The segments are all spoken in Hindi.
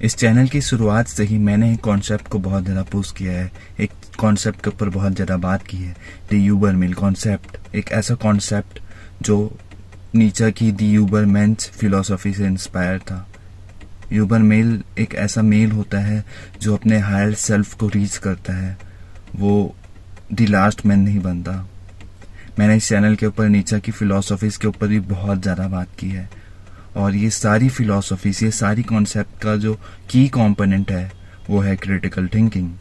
इस चैनल की शुरुआत से ही मैंने एक कॉन्सेप्ट को बहुत ज़्यादा पुश किया है, एक कॉन्सेप्ट के ऊपर बहुत ज़्यादा बात की है। द यूबर मेल कॉन्सेप्ट, एक ऐसा कॉन्सेप्ट जो नीचे की द यूबर मेंस फिलोसॉफी से इंस्पायर था। यूबर मेल एक ऐसा मेल होता है जो अपने हायर सेल्फ को रीच करता है, वो द लास्ट मैन नहीं बनता। मैंने इस चैनल के ऊपर नीचे की फिलोसॉफीज़ के ऊपर भी बहुत ज़्यादा बात की है, और ये सारी फिलॉसफीज, ये सारी कॉन्सेप्ट का जो की कंपोनेंट है वो है क्रिटिकल थिंकिंग।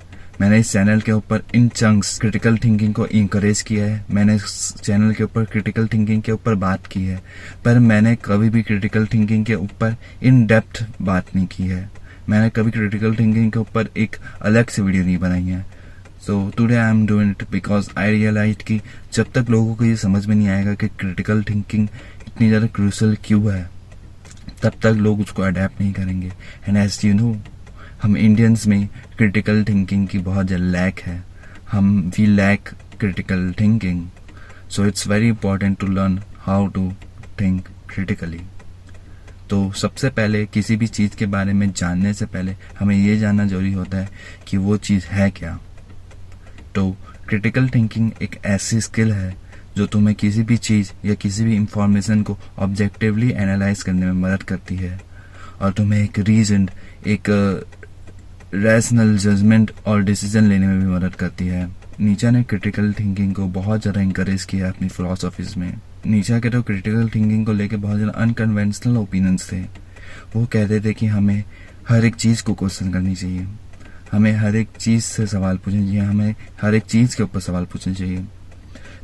मैंने इस चैनल के ऊपर इन चंक्स क्रिटिकल थिंकिंग को इंकरेज किया है। मैंने इस चैनल के ऊपर क्रिटिकल थिंकिंग के ऊपर बात की है, पर मैंने कभी भी क्रिटिकल थिंकिंग के ऊपर इन डेप्थ बात नहीं की है। मैंने कभी क्रिटिकल थिंकिंग के ऊपर एक अलग से वीडियो नहीं बनाई है। So today I am doing it because I realize कि जब तक लोगों को ये समझ में नहीं आएगा कि क्रिटिकल थिंकिंग इतनी ज़्यादा क्रूशल क्यों है, तब तक लोग उसको अडेप्ट नहीं करेंगे। एंड एज यू नो, हम इंडियंस में क्रिटिकल थिंकिंग की बहुत ज़्यादा लैक है। We lack critical thinking, so it's very important to learn how to think critically. तो सबसे पहले किसी भी चीज़ के बारे में जानने से पहले हमें ये जानना जरूरी होता है कि वो चीज़ है क्या। तो क्रिटिकल थिंकिंग एक ऐसी स्किल है जो तुम्हें किसी भी चीज़ या किसी भी इंफॉर्मेशन को ऑब्जेक्टिवली एनालाइज करने में मदद करती है, और तुम्हें एक रीजन, एक रैशनल जजमेंट और डिसीजन लेने में भी मदद करती है। नीचा ने क्रिटिकल थिंकिंग को बहुत ज़्यादा इंकरेज किया अपनी फिलोसॉफीज में। नीचा के तो क्रिटिकल थिंकिंग को लेकर बहुत ज़्यादा अनकन्वेंशनल ओपिनियंस थे। वो कहते थे कि हमें हर एक चीज़ को क्वेश्चन करनी चाहिए, हमें हर एक चीज़ से सवाल पूछना चाहिए, हमें हर एक चीज़ के ऊपर सवाल पूछना चाहिए।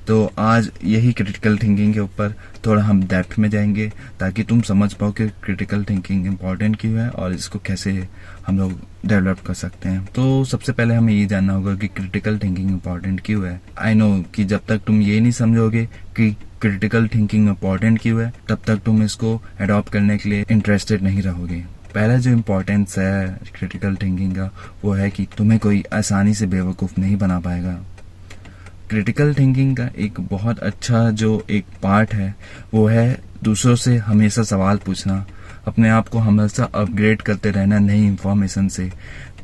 तो आज यही क्रिटिकल थिंकिंग के ऊपर थोड़ा हम डेप्थ में जाएंगे, ताकि तुम समझ पाओ कि क्रिटिकल थिंकिंग इम्पॉर्टेंट क्यों है और इसको कैसे हम लोग डेवलप कर सकते हैं। तो सबसे पहले हमें ये जानना होगा कि क्रिटिकल थिंकिंग इम्पॉर्टेंट क्यों है। आई नो कि जब तक तुम ये नहीं समझोगे कि क्रिटिकल थिंकिंग इम्पॉर्टेंट क्यों है, तब तक तुम इसको अडॉप्ट करने के लिए इंटरेस्टेड नहीं रहोगे। पहला जो इम्पोर्टेंस है क्रिटिकल थिंकिंग का, वो है कि तुम्हें कोई आसानी से बेवकूफ़ नहीं बना पाएगा। क्रिटिकल थिंकिंग का एक बहुत अच्छा जो एक पार्ट है वो है दूसरों से हमेशा सवाल पूछना, अपने आप को हमेशा अपग्रेड करते रहना नई इंफॉर्मेशन से।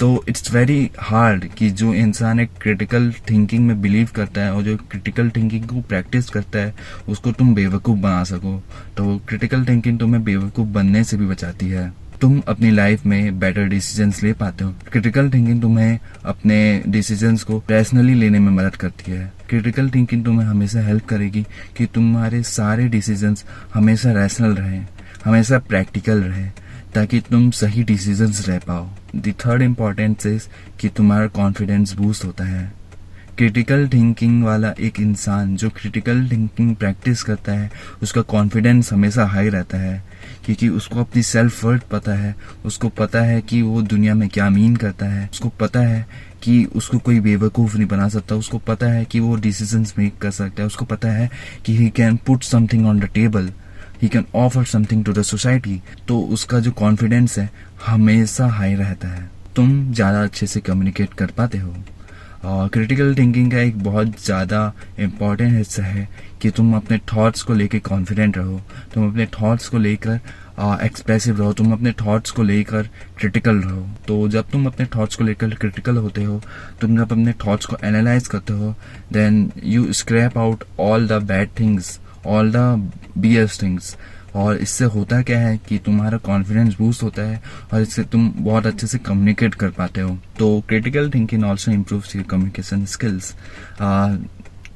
तो इट्स वेरी हार्ड कि जो इंसान एक क्रिटिकल थिंकिंग में बिलीव करता है और जो क्रिटिकल थिंकिंग को प्रैक्टिस करता है, उसको तुम बेवकूफ़ बना सको। तो क्रिटिकल थिंकिंग तुम्हें बेवकूफ़ बनने से भी बचाती है। तुम अपनी लाइफ में बेटर डिसीजंस ले पाते हो। क्रिटिकल थिंकिंग तुम्हें अपने डिसीजंस को रैशनली लेने में मदद करती है। क्रिटिकल थिंकिंग तुम्हें हमेशा हेल्प करेगी कि तुम्हारे सारे डिसीजंस हमेशा रैशनल रहें, हमेशा प्रैक्टिकल रहें, ताकि तुम सही डिसीजंस ले पाओ। द थर्ड इम्पॉर्टेंस इज कि तुम्हारा कॉन्फिडेंस बूस्ट होता है। क्रिटिकल थिंकिंग वाला एक इंसान जो क्रिटिकल थिंकिंग प्रैक्टिस करता है, उसका कॉन्फिडेंस हमेशा हाई रहता है, क्योंकि उसको अपनी सेल्फ वर्थ पता है। उसको पता है कि वो दुनिया में क्या मीन करता है, उसको पता है कि उसको कोई बेवकूफ़ नहीं बना सकता, उसको पता है कि वो डिसीजंस मेक कर सकता है, उसको पता है कि he can put something on the table, he can offer something to the society. तो उसका जो कॉन्फिडेंस है हमेशा हाई रहता है। तुम ज़्यादा अच्छे से कम्युनिकेट कर पाते हो। और क्रिटिकल थिंकिंग का एक बहुत ज़्यादा इम्पॉर्टेंट हिस्सा है कि तुम अपने थॉट्स को लेकर कॉन्फिडेंट रहो, तुम अपने थॉट्स को लेकर एक्सप्रेसिव रहो, तुम अपने थॉट्स को लेकर क्रिटिकल रहो। तो जब तुम अपने थॉट्स को लेकर क्रिटिकल होते हो, तुम जब अपने थॉट्स को एनालाइज करते हो, then you scrap out all the bad things, all the BS things. और इससे होता क्या है कि तुम्हारा कॉन्फिडेंस बूस्ट होता है और इससे तुम बहुत अच्छे से कम्युनिकेट कर पाते हो। तो critical thinking also improves your communication skills.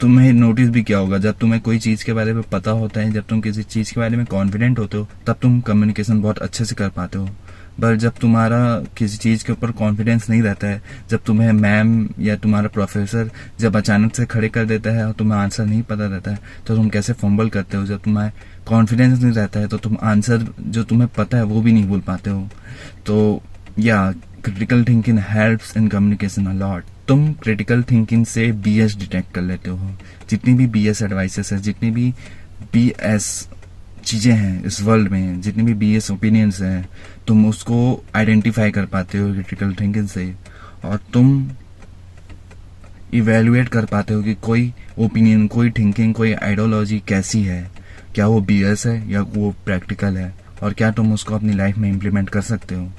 तुम्हें नोटिस भी किया होगा, जब तुम्हें कोई चीज़ के बारे में पता होता है, जब तुम किसी चीज़ के बारे में कॉन्फिडेंट होते हो, तब तुम कम्युनिकेशन बहुत अच्छे से कर पाते हो। पर जब तुम्हारा किसी चीज़ के ऊपर कॉन्फिडेंस नहीं रहता है, जब तुम्हें मैम या तुम्हारा प्रोफेसर जब अचानक से खड़े कर देता है और तुम्हें आंसर नहीं पता रहता है, तो तुम कैसे फंबल करते हो। जब तुम्हें कॉन्फिडेंस नहीं रहता है तो तुम आंसर जो तुम्हें पता है वो भी नहीं बोल पाते हो। तो या critical thinking helps in communication a lot. तुम क्रिटिकल थिंकिंग से BS डिटेक्ट कर लेते हो। जितनी भी BS एडवाइसेस है, जितनी भी BS चीज़ें हैं इस वर्ल्ड में, जितनी भी BS ओपिनियंस हैं, तुम उसको आइडेंटिफाई कर पाते हो क्रिटिकल थिंकिंग से। और तुम इवेल्युएट कर पाते हो कि कोई ओपिनियन, कोई थिंकिंग, कोई आइडियोलॉजी कैसी है, क्या वो BS है या वो प्रैक्टिकल है, और क्या तुम उसको अपनी लाइफ में इम्प्लीमेंट कर सकते हो।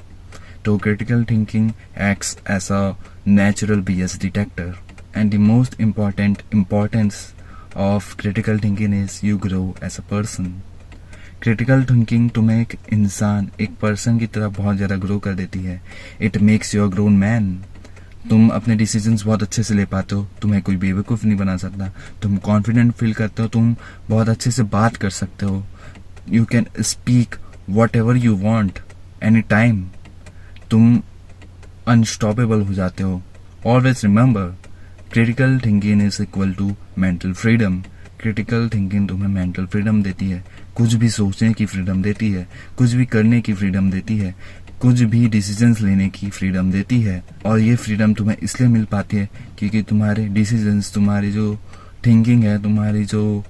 तो critical thinking acts as a natural BS detector and the most importance of critical thinking is you grow as a person. Critical thinking तुम्हें एक इंसान, एक पर्सन की तरह बहुत ज़्यादा ग्रो कर देती है। It makes you a grown man. तुम अपने डिसीजंस बहुत अच्छे से ले पाते हो, तुम्हें कोई बेवकूफ़ नहीं बना सकता, तुम कॉन्फिडेंट फील करते हो, तुम बहुत अच्छे से बात कर सकते हो, you can speak whatever you want any time, तुम अनस्टॉपेबल हो जाते हो। Always remember, critical thinking is equal to mental freedom. Critical thinking तुम्हें मेंटल फ्रीडम देती है, कुछ भी सोचने की फ्रीडम देती है, कुछ भी करने की फ्रीडम देती है, कुछ भी डिसीजंस लेने की फ्रीडम देती है। और ये फ्रीडम तुम्हें इसलिए मिल पाती है क्योंकि तुम्हारे डिसीजंस, तुम्हारी जो थिंकिंग है, तुम्हारी जो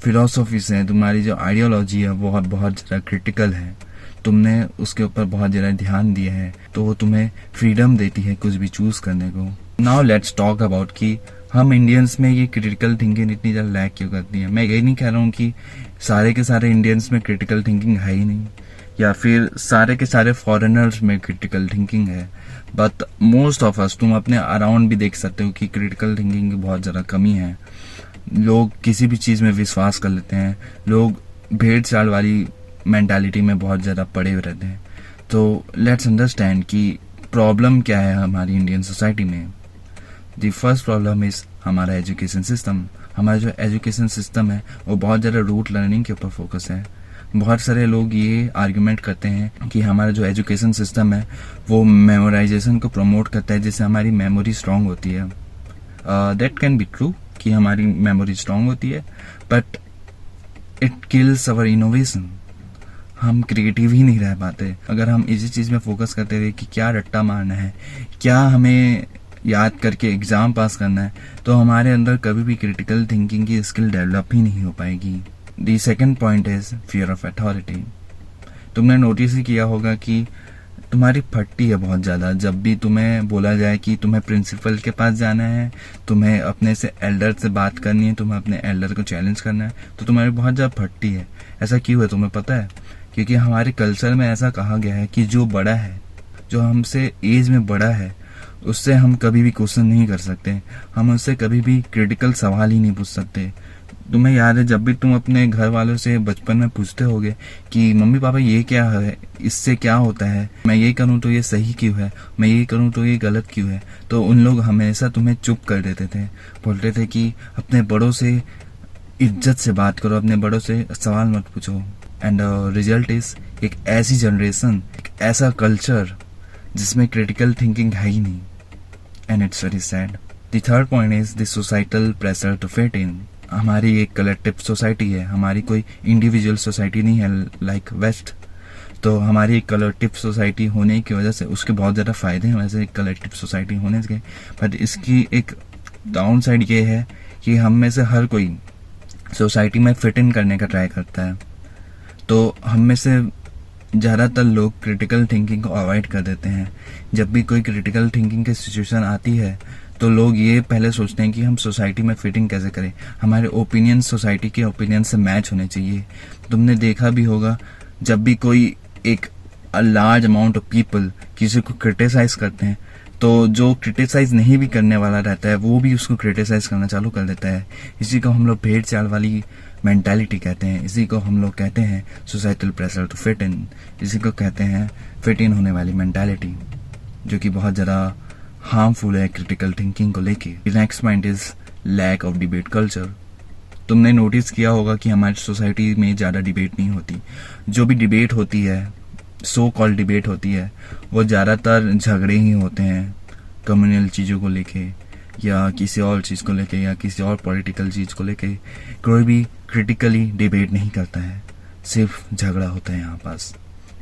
फिलोसॉफीज है, तुम्हारी जो आइडियोलॉजी है वो बहुत ज़्यादा क्रिटिकल है, तुमने उसके ऊपर बहुत ज़्यादा ध्यान दिया है, तो वो तुम्हें फ्रीडम देती है कुछ भी चूज करने को। नाउ लेट्स टॉक अबाउट कि हम इंडियंस में ये क्रिटिकल थिंकिंग इतनी ज़्यादा लैक क्यों करती है। मैं ये नहीं कह रहा हूँ कि सारे के सारे इंडियंस में क्रिटिकल थिंकिंग है ही नहीं, या फिर सारे के सारे फॉरेनर्स में क्रिटिकल थिंकिंग है, बट मोस्ट ऑफ अस, तुम अपने अराउंड भी देख सकते हो कि क्रिटिकल थिंकिंग की बहुत ज़्यादा कमी है। लोग किसी भी चीज़ में विश्वास कर लेते हैं, लोग भेड़ चाल वाली मेंटालिटी में बहुत ज़्यादा पड़े हुए रहते हैं। तो लेट्स अंडरस्टैंड कि प्रॉब्लम क्या है हमारी इंडियन सोसाइटी में। द फर्स्ट प्रॉब्लम इज हमारा एजुकेशन सिस्टम। हमारा जो एजुकेशन सिस्टम है वो बहुत ज़्यादा रूट लर्निंग के ऊपर फोकस है। बहुत सारे लोग ये आर्ग्यूमेंट करते हैं कि हमारा जो एजुकेशन सिस्टम है वो मेमोराइजेशन को प्रमोट करता है, जिससे हमारी मेमोरी स्ट्रांग होती है। दैट कैन बी ट्रू कि हमारी मेमोरी स्ट्रांग होती है, but it kills our innovation. हम क्रिएटिव ही नहीं रह पाते अगर हम इसी चीज़ में फोकस करते रहे कि क्या रट्टा मारना है, क्या हमें याद करके एग्ज़ाम पास करना है, तो हमारे अंदर कभी भी क्रिटिकल थिंकिंग की स्किल डेवलप ही नहीं हो पाएगी। The second point is fear of authority. तुमने नोटिस ही किया होगा कि तुम्हारी फटती है बहुत ज़्यादा जब भी तुम्हें बोला जाए कि तुम्हें प्रिंसिपल के पास जाना है, तुम्हें अपने से एल्डर से बात करनी है, तुम्हें अपने एल्डर को चैलेंज करना है, तो तुम्हारी बहुत ज़्यादा फटती है। ऐसा क्यों है तुम्हें पता है? क्योंकि हमारे कल्चर में ऐसा कहा गया है कि जो बड़ा है, जो हमसे एज में बड़ा है, उससे हम कभी भी क्वेश्चन नहीं कर सकते, हम उससे कभी भी क्रिटिकल सवाल ही नहीं पूछ सकते। तुम्हें याद है जब भी तुम अपने घर वालों से बचपन में पूछते होगे कि मम्मी पापा ये क्या है, इससे क्या होता है, मैं ये करूँ तो ये सही क्यों है, मैं ये करूँ तो ये गलत क्यों है, तो उन लोग हमेशा तुम्हें चुप कर देते थे, बोलते थे कि अपने बड़ों से इज्जत से बात करो, अपने बड़ों से सवाल मत पूछो। एंड रिजल्ट इज एक ऐसी जनरेशन, एक ऐसा कल्चर जिसमें क्रिटिकल थिंकिंग है ही नहीं, and it's very sad. The third point is the societal pressure to fit in. हमारी एक कलेक्टिव सोसाइटी है, हमारी कोई इंडिविजुअल सोसाइटी नहीं है लाइक वेस्ट। तो हमारी एक कलेक्टिव सोसाइटी होने की वजह से उसके बहुत ज़्यादा फायदे हैं वैसे एक कलेक्टिव सोसाइटी होने के, बट इसकी एक डाउन साइड ये है कि हम में से हर कोई सोसाइटी में फिट इन करने का ट्राई करता है। तो हम में से ज़्यादातर लोग क्रिटिकल थिंकिंग को अवॉइड कर देते हैं। जब भी कोई क्रिटिकल थिंकिंग की सिचुएशन आती है तो लोग ये पहले सोचते हैं कि हम सोसाइटी में फिटिंग कैसे करें, हमारे ओपिनियन सोसाइटी के ओपिनियन से मैच होने चाहिए। तुमने देखा भी होगा जब भी कोई एक लार्ज अमाउंट ऑफ पीपल किसी को क्रिटिसाइज करते हैं तो जो क्रिटिसाइज नहीं भी करने वाला रहता है वो भी उसको क्रिटिसाइज करना चालू कर देता है। इसी को हम लोग भेड़ चाल वाली मेंटालिटी कहते हैं, इसी को हम लोग कहते हैं societal pressure to fit in, इसी को कहते हैं फिट इन होने वाली मेंटालिटी, जो कि बहुत ज़्यादा हार्मफुल है क्रिटिकल थिंकिंग को लेके। Next point is lack of debate culture. तुमने नोटिस किया होगा कि हमारी सोसाइटी में ज़्यादा डिबेट नहीं होती। जो भी डिबेट होती है, सो कॉल्ड डिबेट होती है, वो ज़्यादातर झगड़े ही होते हैं कम्युनल चीज़ों को लेके या किसी और चीज़ को लेके या किसी और पॉलिटिकल चीज़ को लेके। कोई भी क्रिटिकली डिबेट नहीं करता है, सिर्फ झगड़ा होता है यहाँ पास।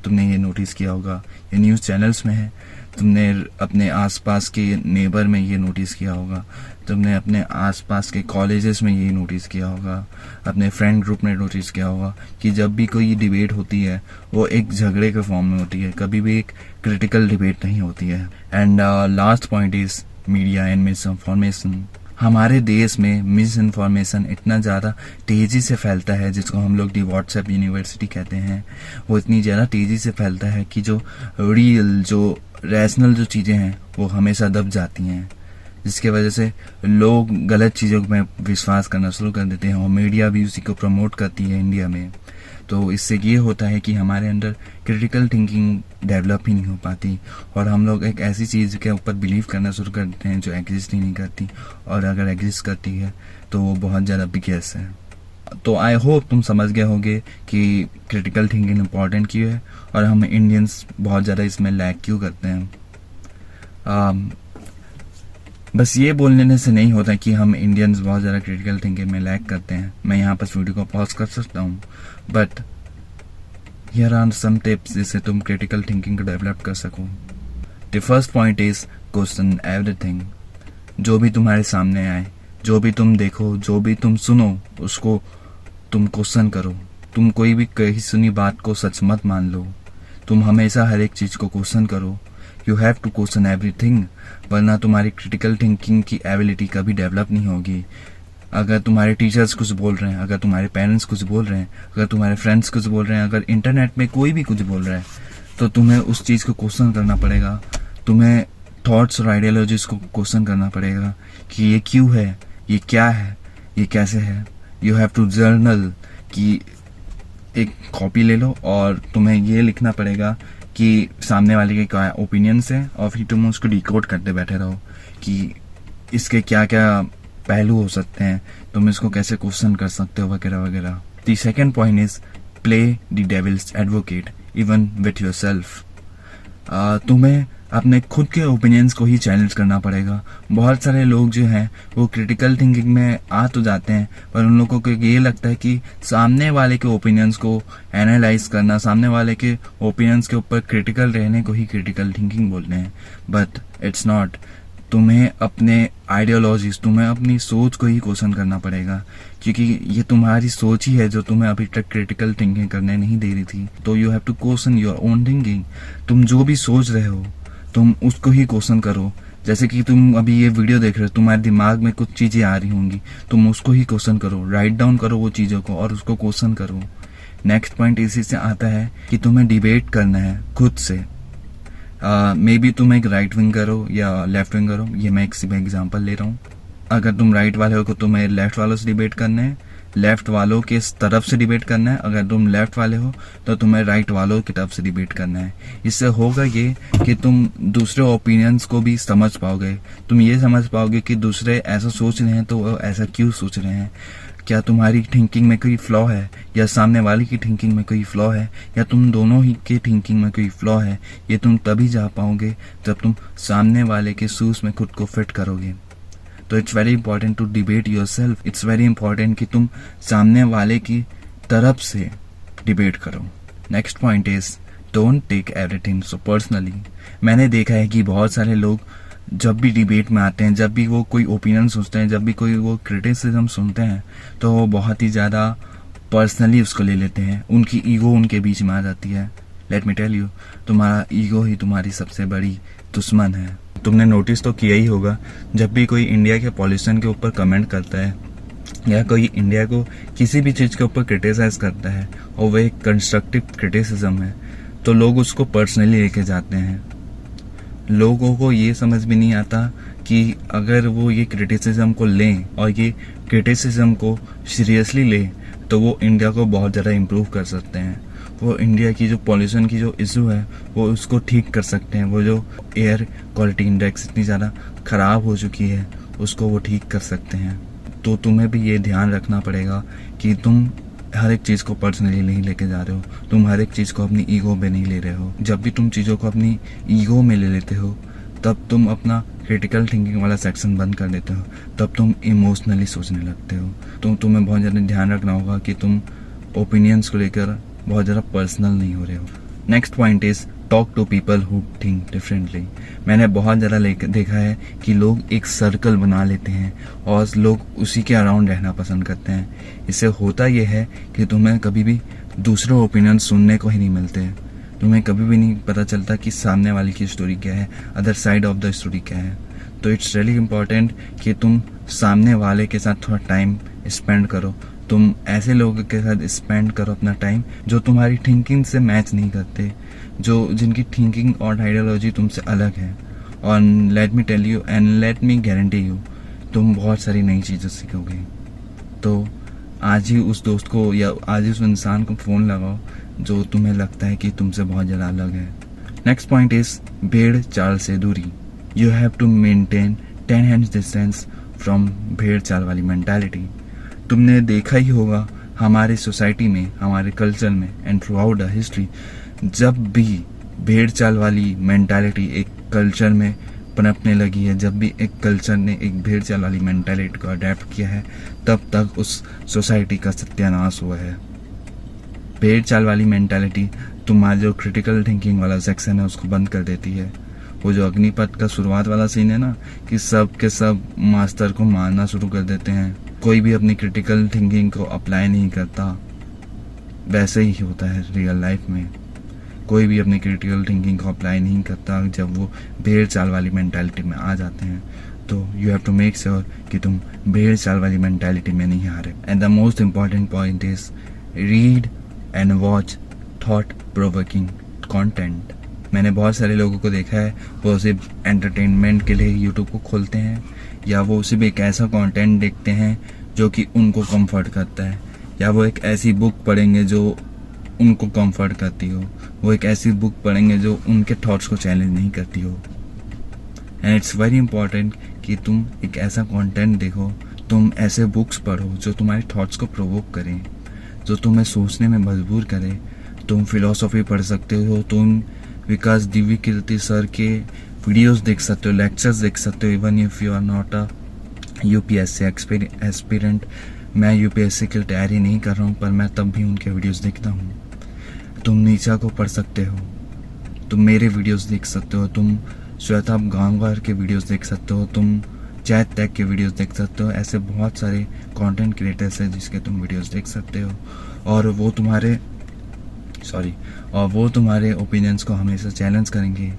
तुमने ये नोटिस किया होगा, ये न्यूज़ चैनल्स में है, तुमने अपने आसपास के नेबर में ये नोटिस किया होगा, तुमने अपने आसपास के कॉलेजेस में ये नोटिस किया होगा, अपने फ्रेंड ग्रुप में नोटिस किया होगा कि जब भी कोई डिबेट होती है वो एक झगड़े के फॉर्म में होती है, कभी भी एक क्रिटिकल डिबेट नहीं होती है। And last point is media and miss information. हमारे देश में मिस इन्फॉर्मेशन इतना ज़्यादा तेज़ी से फैलता है, जिसको हम लोग दी व्हाट्सएप यूनिवर्सिटी कहते हैं, वो इतनी ज़्यादा तेज़ी से फैलता है कि जो रियल जो रैशनल जो चीज़ें हैं वो हमेशा दब जाती हैं, जिसके वजह से लोग गलत चीज़ों में विश्वास करना शुरू कर देते हैं और मीडिया भी उसी को प्रमोट करती है इंडिया में। तो इससे ये होता है कि हमारे अंदर क्रिटिकल थिंकिंग डेवलप ही नहीं हो पाती और हम लोग एक ऐसी चीज़ के ऊपर बिलीव करना शुरू कर देते हैं जो एग्जिस्ट ही नहीं करती, और अगर एग्जिस्ट करती है तो वो बहुत ज़्यादा बिगेस है। तो आई होप तुम समझ गए होगे कि क्रिटिकल थिंकिंग इम्पॉर्टेंट क्यों है और हम इंडियंस बहुत ज़्यादा इसमें लैग क्यों करते हैं। बस ये बोलने से नहीं होता कि हम इंडियंस बहुत ज़्यादा क्रिटिकल थिंकिंग में लैग करते हैं। मैं यहाँ पर वीडियो को पॉज कर सकता हूँ, but here are some tips जिससे तुम क्रिटिकल थिंकिंग को डेवलप कर सको। The first point is question everything. जो भी तुम्हारे सामने आए, जो भी तुम देखो, जो भी तुम सुनो, उसको तुम क्वेश्चन करो। तुम कोई भी कही सुनी बात को सच मत मान लो। तुम हमेशा हर एक चीज़ को क्वेश्चन करो। You have to question everything, वरना तुम्हारी क्रिटिकल थिंकिंग की एबिलिटी कभी डेवलप नहीं होगी। अगर तुम्हारे टीचर्स कुछ बोल रहे हैं, अगर तुम्हारे पेरेंट्स कुछ बोल रहे हैं, अगर तुम्हारे फ्रेंड्स कुछ बोल रहे हैं, अगर इंटरनेट में कोई भी कुछ बोल रहा है, तो तुम्हें उस चीज़ को क्वेश्चन करना पड़ेगा। तुम्हें थॉट्स और आइडियोलॉजीज को क्वेश्चन करना पड़ेगा कि ये क्यों है, ये क्या है, ये कैसे है। यू हैव टू जर्नल, कि एक कॉपी ले लो और तुम्हें ये लिखना पड़ेगा कि सामने वाले के क्या ओपिनियंस है, और फिर तुम उसको डिकोड करते बैठे रहो कि इसके क्या क्या पहलू हो सकते हैं, तुम इसको कैसे क्वेश्चन कर सकते हो, वगैरह वगैरह। The second point is play the devil's advocate even with your self. तुम्हें अपने खुद के ओपिनियंस को ही चैलेंज करना पड़ेगा। बहुत सारे लोग जो हैं वो क्रिटिकल थिंकिंग में आ तो जाते हैं, पर उन लोगों को ये लगता है कि सामने वाले के ओपिनियंस को एनालाइज करना, सामने वाले के ओपिनियंस के ऊपर क्रिटिकल रहने को ही क्रिटिकल थिंकिंग बोलते हैं, बट इट्स नॉट। तुम्हें अपने आइडियोलॉजीज, तुम्हें अपनी सोच को ही क्वेश्चन करना पड़ेगा, क्योंकि ये तुम्हारी सोच ही है जो तुम्हें अभी तक क्रिटिकल थिंकिंग करने नहीं दे रही थी। तो you have to question your own thinking. तुम जो भी सोच रहे हो तुम उसको ही क्वेश्चन करो। जैसे कि तुम अभी ये वीडियो देख रहे हो, तुम्हारे दिमाग में कुछ चीजें आ रही होंगी, तुम उसको ही क्वेश्चन करो, राइट डाउन करो वो चीजों को और उसको क्वेश्चन करो। नेक्स्ट पॉइंट इसी से आता है कि तुम्हें डिबेट करना है खुद से। मे बी तुम एक राइट विंगर हो या लेफ्ट विंगर हो, ये मैं एक एग्जाम्पल ले रहा हूँ। अगर तुम राइट वाले हो तो तुम्हें लेफ्ट वालों से डिबेट करना है, लेफ्ट वालों के तरफ से डिबेट करना है। अगर तुम लेफ्ट वाले हो तो तुम्हें राइट वालों की तरफ से डिबेट करना है। इससे होगा ये कि तुम दूसरे ओपिनियंस को भी समझ पाओगे। तुम ये समझ पाओगे कि दूसरे ऐसा सोच रहे हैं तो वो ऐसा क्यों सोच रहे हैं। क्या तुम्हारी थिंकिंग में कोई फ्लॉ है, या सामने वाले की थिंकिंग में कोई फ्लॉ है, या तुम दोनों ही के थिंकिंग में कोई फ्लॉ है। ये तुम तभी जा पाओगे जब तुम सामने वाले के शूज में खुद को फिट करोगे। तो it's very important to debate yourself. It's very important कि तुम सामने वाले की तरफ से डिबेट करो। Next point is don't take everything so personally. मैंने देखा है कि बहुत सारे लोग जब भी डिबेट में आते हैं, जब भी वो कोई ओपिनियन सुनते हैं, जब भी कोई वो क्रिटिसिज्म सुनते हैं, तो वो बहुत ही ज़्यादा पर्सनली उसको ले लेते हैं। उनकी ईगो उनके बीच में आ जाती है। लेट मी टेल यू, तुम्हारा ईगो ही तुम्हारी सबसे बड़ी दुश्मन है। तुमने नोटिस तो किया ही होगा, जब भी कोई इंडिया के पॉल्यूशन के ऊपर कमेंट करता है या कोई इंडिया को किसी भी चीज़ के ऊपर क्रिटिसाइज करता है और वह एक कंस्ट्रक्टिव क्रिटिसिज्म है, तो लोग उसको पर्सनली लेके जाते हैं। लोगों को ये समझ भी नहीं आता कि अगर वो ये क्रिटिसिज्म को लें और ये क्रिटिसिज्म को सीरियसली लें तो वो इंडिया को बहुत ज़्यादा इम्प्रूव कर सकते हैं। वो इंडिया की जो पॉल्यूशन की जो इशू है वो उसको ठीक कर सकते हैं। वो जो एयर क्वालिटी इंडेक्स इतनी ज़्यादा ख़राब हो चुकी है उसको वो ठीक कर सकते हैं। तो तुम्हें भी ये ध्यान रखना पड़ेगा कि तुम हर एक चीज़ को पर्सनली नहीं लेके जा रहे हो, तुम हर एक चीज़ को अपनी ईगो में नहीं ले रहे हो। जब भी तुम चीज़ों को अपनी ईगो में ले लेते हो तब तुम अपना क्रिटिकल थिंकिंग वाला सेक्शन बंद कर देते हो, तब तुम इमोशनली सोचने लगते हो। तो तुम्हें बहुत ज़्यादा ध्यान रखना होगा कि तुम ओपिनियंस को लेकर बहुत ज़्यादा पर्सनल नहीं हो रहे हो। Next point is talk to people who think differently. मैंने बहुत ज़्यादा देखा है कि लोग एक सर्कल बना लेते हैं और लोग उसी के अराउंड रहना पसंद करते हैं। इससे होता यह है कि तुम्हें कभी भी दूसरे ओपिनियन सुनने को ही नहीं मिलते। तुम्हें कभी भी नहीं पता चलता कि सामने वाले की स्टोरी क्या है, other side of the story क्या है। तो इट्स रियली इम्पोर्टेंट कि तुम सामने वाले के साथ थोड़ा टाइम स्पेंड करो। तुम ऐसे लोगों के साथ स्पेंड करो अपना टाइम जो तुम्हारी थिंकिंग से मैच नहीं करते, जो जिनकी थिंकिंग और आइडियोलॉजी तुमसे अलग है। और let me tell you and let me guarantee you, तुम बहुत सारी नई चीज़ें सीखोगे। तो आज ही उस दोस्त को या आज ही उस इंसान को फ़ोन लगाओ जो तुम्हें लगता है कि तुमसे बहुत ज़्यादा अलग है। नेक्स्ट पॉइंट इज भेड़ चाल से दूरी। You have to maintain 10 hands distance from भेड़ चाल वाली मेंटालिटी। तुमने देखा ही होगा हमारे सोसाइटी में, हमारे कल्चर में and through out the history, जब भी भेड़ चाल वाली मेंटालिटी एक कल्चर में पनपने लगी है, जब भी एक कल्चर ने एक भेड़ चाल वाली मेंटालिटी को अडेप्ट किया है, तब तक उस सोसाइटी का सत्यानाश हुआ है। भेड़ चाल वाली मेंटालिटी तुम्हारा जो क्रिटिकल थिंकिंग वाला सेक्शन है उसको बंद कर देती है। वो जो अग्निपथ का शुरुआत वाला सीन है ना, कि सब के सब मास्टर को मारना शुरू कर देते हैं, कोई भी अपनी क्रिटिकल थिंकिंग को अप्लाई नहीं करता, वैसे ही होता है रियल लाइफ में। कोई भी अपनी क्रिटिकल थिंकिंग को अप्लाई नहीं करता जब वो भेड़ चाल वाली मेंटालिटी में आ जाते हैं। तो you have to make sure कि तुम भेड़ चाल वाली मेंटालिटी में नहीं हारे। And the most important point is read and watch thought provoking content. मैंने बहुत सारे लोगों को देखा है वो सिर्फ एंटरटेनमेंट के लिए यूट्यूब को खोलते हैं, या वो सिर्फ एक ऐसा कंटेंट देखते हैं जो कि उनको कंफर्ट करता है, या वो एक ऐसी बुक पढ़ेंगे जो उनको कंफर्ट करती हो, वो एक ऐसी बुक पढ़ेंगे जो उनके थॉट्स को चैलेंज नहीं करती हो। एंड इट्स वेरी इंपॉर्टेंट कि तुम एक ऐसा कंटेंट देखो, तुम ऐसे बुक्स पढ़ो जो तुम्हारे थॉट्स को प्रोवोक करें, जो तुम्हें सोचने में मजबूर करे। तुम फिलोसॉफी पढ़ सकते हो, तुम विकास दिव्य कीर्ति सर के वीडियोस देख सकते हो, लेक्चर्स देख सकते हो, even if you are not a UPSC aspirant. मैं यूपीएससी की तैयारी नहीं कर रहा हूँ, पर मैं तब भी उनके वीडियोस देखता हूँ। तुम नीचा को पढ़ सकते हो, तुम मेरे वीडियोस देख सकते हो, तुम श्वेता गांवकर के वीडियोस देख सकते हो, तुम चैट टैग के वीडियोस देख सकते हो। ऐसे बहुत सारे कंटेंट क्रिएटर्स हैं जिसके तुम वीडियोस देख सकते हो, और वो तुम्हारे ओपिनियंस को हमेशा चैलेंज करेंगे।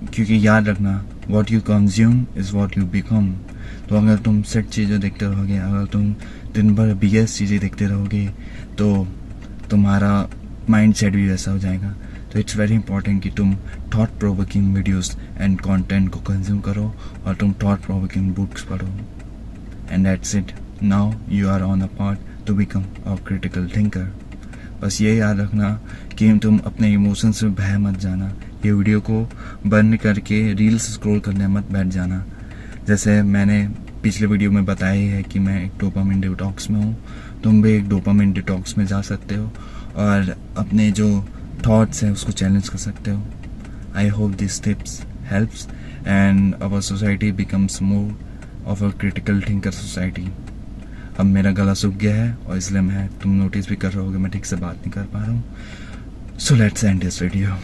क्योंकि याद रखना, what you consume is what you become. तो अगर तुम सेट चीज़ें देखते रहोगे, अगर तुम दिन भर BS चीज़ें देखते रहोगे, तो तुम्हारा माइंड सेट भी वैसा हो जाएगा। तो इट्स वेरी इंपॉर्टेंट कि तुम thought provoking videos and content को कंज्यूम करो, और तुम थॉट प्रोवोकिंग बुक्स पढ़ो। And that's it, now you are on a path to become a critical thinker. बस ये याद रखना कि तुम अपने इमोशंस में बह मत जाना। ये वीडियो को बंद करके रील्स स्क्रॉल करने मत बैठ जाना। जैसे मैंने पिछले वीडियो में बताया ही है कि मैं एक डोपामिन डिटॉक्स में हूँ, तुम भी एक डोपामिन डिटॉक्स में जा सकते हो और अपने जो थॉट्स हैं उसको चैलेंज कर सकते हो। I hope this tips helps and our society becomes more of a critical thinker society. अब मेरा गला सूख गया है और इसलिए तुम नोटिस भी कर रहे होगे मैं ठीक से बात नहीं कर पा रहा हूँ। So let's end this video.